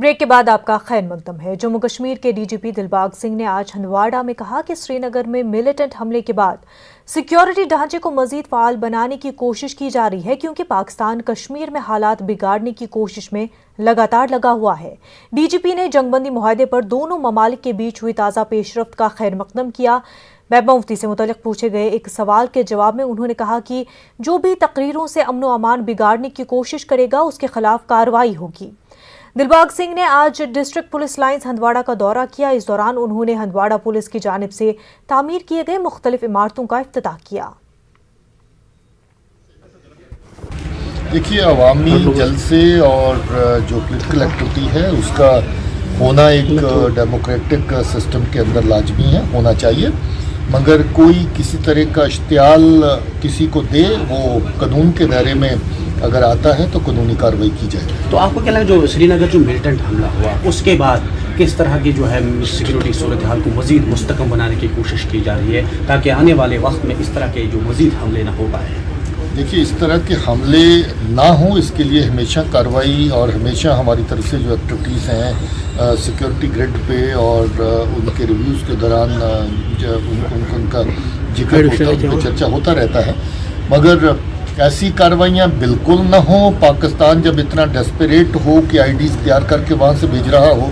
Break کے بعد آپ کا خیر مقدم ہے۔ جموں کشمیر کے ڈی جی پی دلباغ سنگھ نے آج ہندواڑہ میں کہا کہ سری نگر میں ملیٹنٹ حملے کے بعد سیکیورٹی ڈھانچے کو مزید فعال بنانے کی کوشش کی جا رہی ہے، کیونکہ پاکستان کشمیر میں حالات بگاڑنے کی کوشش میں لگاتار لگا ہوا ہے۔ ڈی جی پی نے جنگ بندی معاہدے پر دونوں ممالک کے بیچ ہوئی تازہ پیش رفت کا خیر مقدم کیا۔ محبوبہ مفتی سے متعلق پوچھے گئے ایک سوال کے جواب میں انہوں نے کہا کہ جو بھی تقریروں سے امن و امان بگاڑنے کی کوشش کرے گا اس کے خلاف کارروائی ہوگی۔ دلباغ سنگھ نے آج ڈسٹرکٹ پولیس لائنز ہندواڑہ کا دورہ کیا۔ اس دوران انہوں نے ہندواڑہ پولیس کی جانب سے تعمیر کیے گئے مختلف عمارتوں کا افتتاح کیا۔ دیکھیے، عوامی جلسے اور جو پولیٹیکل ایکٹیویٹی ہے اس کا ہونا ایک ڈیموکریٹک سسٹم کے اندر لازمی ہے، ہونا چاہیے، مگر کوئی کسی طرح کا اشتعال کسی کو دے وہ قانون کے دائرے میں اگر آتا ہے تو قانونی کارروائی کی جائے۔ تو آپ کو کیا لگا جو سری نگر جو ملیٹنٹ حملہ ہوا اس کے بعد کس طرح کی جو ہے سیکیورٹی صورتحال کو مزید مستحکم بنانے کی کوشش کی جا رہی ہے تاکہ آنے والے وقت میں اس طرح کے جو مزید حملے نہ ہو پائے؟ دیکھیے، اس طرح کے حملے نہ ہوں اس کے لیے ہمیشہ کارروائی اور ہمیشہ ہماری طرف سے جو ایکٹیویٹیز ہیں سیکیورٹی گریڈ پہ اور ان کے ریویوز کے دوران ان کا ذکر ہوتا ہے، ان پہ چرچا ہوتا رہتا ہے، مگر ایسی کارروائیاں بالکل نہ ہوں۔ پاکستان جب اتنا ڈیسپریٹ ہو کہ آئی ڈیز تیار کر کے وہاں سے بھیج رہا ہو،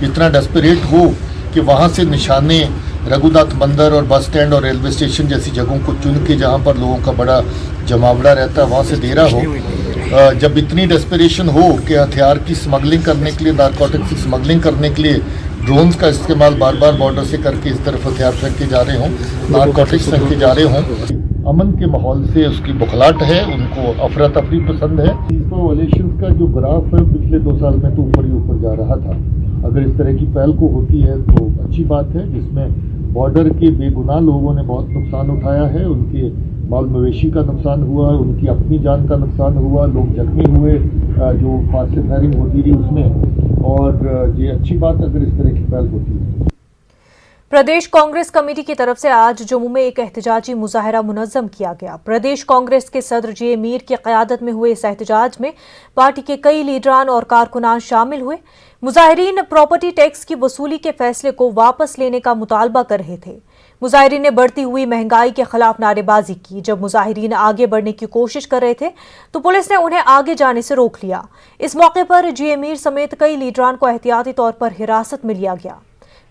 اتنا ڈیسپریٹ ہو کہ وہاں سے نشانے رگھوناتھ مندر اور بس اسٹینڈ اور ریلوے اسٹیشن جیسی جگہوں کو چن کے جہاں پر لوگوں کا بڑا جماوڑا رہتا ہے وہاں سے دے رہا ہو، جب اتنی ڈیسپریشن ہو کہ ہتھیار کی سمگلنگ کرنے کے لیے، نارکوٹکس کی سمگلنگ کرنے کے لیے ڈرونز کا استعمال بار بار بارڈر سے کر کے اس طرف ہتھیار پھینکے جا رہے ہوں، نارکوٹکس پھینکے جا رہے ہوں، امن کے ماحول سے اس کی بخلاہٹ ہے، ان کو افراتفری پسند ہے۔ وائلیشنز کا جو گراف ہے پچھلے 2 سال میں تو اوپر ہی اوپر جا رہا تھا۔ اگر اس طرح کی پہل کو ہوتی ہے تو اچھی بات ہے، جس میں بارڈر کے بے گناہ لوگوں نے بہت نقصان اٹھایا ہے، ان کے مال مویشی کا نقصان ہوا، ان کی اپنی جان کا نقصان ہوا، لوگ زخمی ہوئے، جو فاصل فائرنگ ہوتی رہی اس میں، اور یہ اچھی بات اگر اس طرح کی پہل ہوتی ہے۔ پردیش کانگریس کمیٹی کی طرف سے آج جموں میں ایک احتجاجی مظاہرہ منظم کیا گیا۔ پردیش کانگریس کے صدر جے میر کی قیادت میں ہوئے اس احتجاج میں پارٹی کے کئی لیڈران اور کارکنان شامل ہوئے۔ مظاہرین پراپرٹی ٹیکس کی وصولی کے فیصلے کو واپس لینے کا مطالبہ کر رہے تھے۔ مظاہرین نے بڑھتی ہوئی مہنگائی کے خلاف نعرے بازی کی۔ جب مظاہرین آگے بڑھنے کی کوشش کر رہے تھے تو پولیس نے انہیں آگے جانے سے روک لیا۔ اس موقع پر جے میر سمیت کئی لیڈران کو احتیاطی طور پر حراست میں لیا گیا۔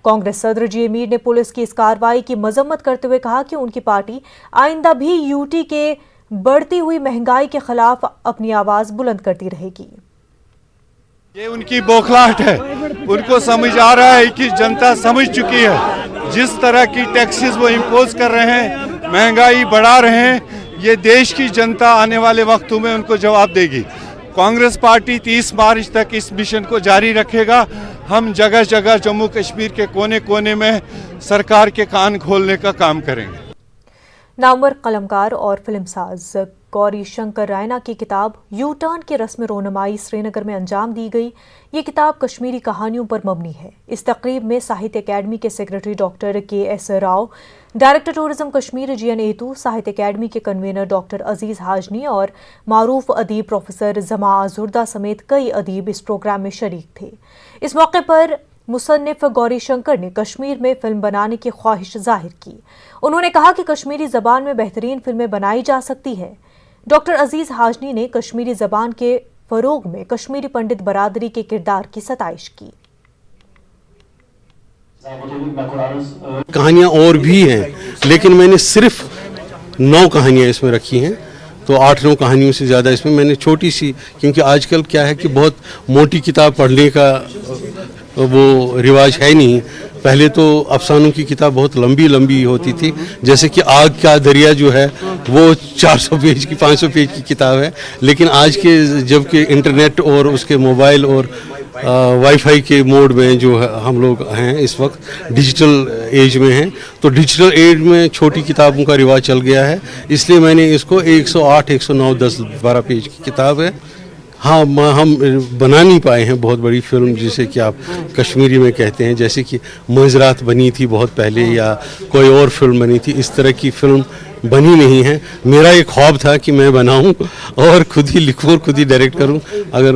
کانگریس صدر جے میر نے پولیس کی اس کارروائی کی مذمت کرتے ہوئے کہا کہ ان کی پارٹی آئندہ بھی یوٹی کے بڑھتی ہوئی مہنگائی کے خلاف اپنی آواز بلند کرتی رہے گی۔ یہ ان کی بوکھلاہٹ ہے، ان کو سمجھ آ رہا ہے کہ جنتا سمجھ چکی ہے، جس طرح کی ٹیکسز وہ امپوز کر رہے ہیں، مہنگائی بڑھا رہے ہیں، یہ دیش کی جنتا آنے والے وقتوں میں ان کو جواب دے گی۔ کانگریس پارٹی 30 مارچ تک اس مشن کو جاری رکھے گا۔ ہم جگہ جگہ جموں کشمیر کے کونے کونے میں سرکار کے کان کھولنے کا کام کریں گے۔ نامور قلمکار اور فلم ساز گوری شنکر رائنا کی کتاب یو ٹرن کی رسم رونمائی سری نگر میں انجام دی گئی۔ یہ کتاب کشمیری کہانیوں پر مبنی ہے۔ اس تقریب میں ساہتیہ اکیڈمی کے secretary doctor K S Rao, director tourism Kashmir G N Itoo, Sahitya Akademi کے کنوینر ڈاکٹر عزیز ہاجنی اور معروف ادیب پروفیسر زما آزردہ سمیت کئی ادیب اس پروگرام میں شریک تھے۔ اس موقع پر مصنف گوری شنکر نے کشمیر میں فلم بنانے کی خواہش ظاہر کی۔ انہوں نے کہا کہ کشمیری زبان میں بہترین فلمیں بنائی جا سکتی ہے۔ ڈاکٹر عزیز ہاجنی نے کشمیری زبان کے فروغ میں کشمیری پنڈت برادری کے کردار کی ستائش کی۔ کہانیاں اور بھی ہیں لیکن میں نے صرف 9 کہانیاں اس میں رکھی ہیں، تو 8-9 کہانیوں سے زیادہ اس میں نے چھوٹی سی، کیونکہ آج کل کیا ہے کہ بہت موٹی کتاب پڑھنے کا وہ رواج ہے نہیں۔ پہلے تو افسانوں کی کتاب بہت لمبی لمبی ہوتی تھی، جیسے کہ آگ کا دریا جو ہے وہ 400 پیج کی 500 پیج کی کتاب ہے، لیکن آج کے جب کہ انٹرنیٹ اور اس کے موبائل اور وائی فائی کے موڈ میں جو ہم لوگ ہیں اس وقت ڈیجیٹل ایج میں ہیں، تو ڈیجیٹل ایج میں چھوٹی کتابوں کا رواج چل گیا ہے، اس لیے میں نے اس کو 108 109 10 12 پیج کی کتاب ہے۔ ہاں، ہم بنا نہیں پائے ہیں بہت بڑی فلم جسے کہ آپ کشمیری میں کہتے ہیں، جیسے کہ معذرات بنی تھی بہت پہلے یا کوئی اور فلم بنی تھی، اس طرح کی فلم بنی نہیں ہے۔ میرا ایک خواب تھا کہ میں بناؤں اور خود ہی لکھوں اور خود ہی ڈائریکٹ کروں، اگر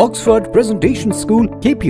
Oxford Presentation School, KP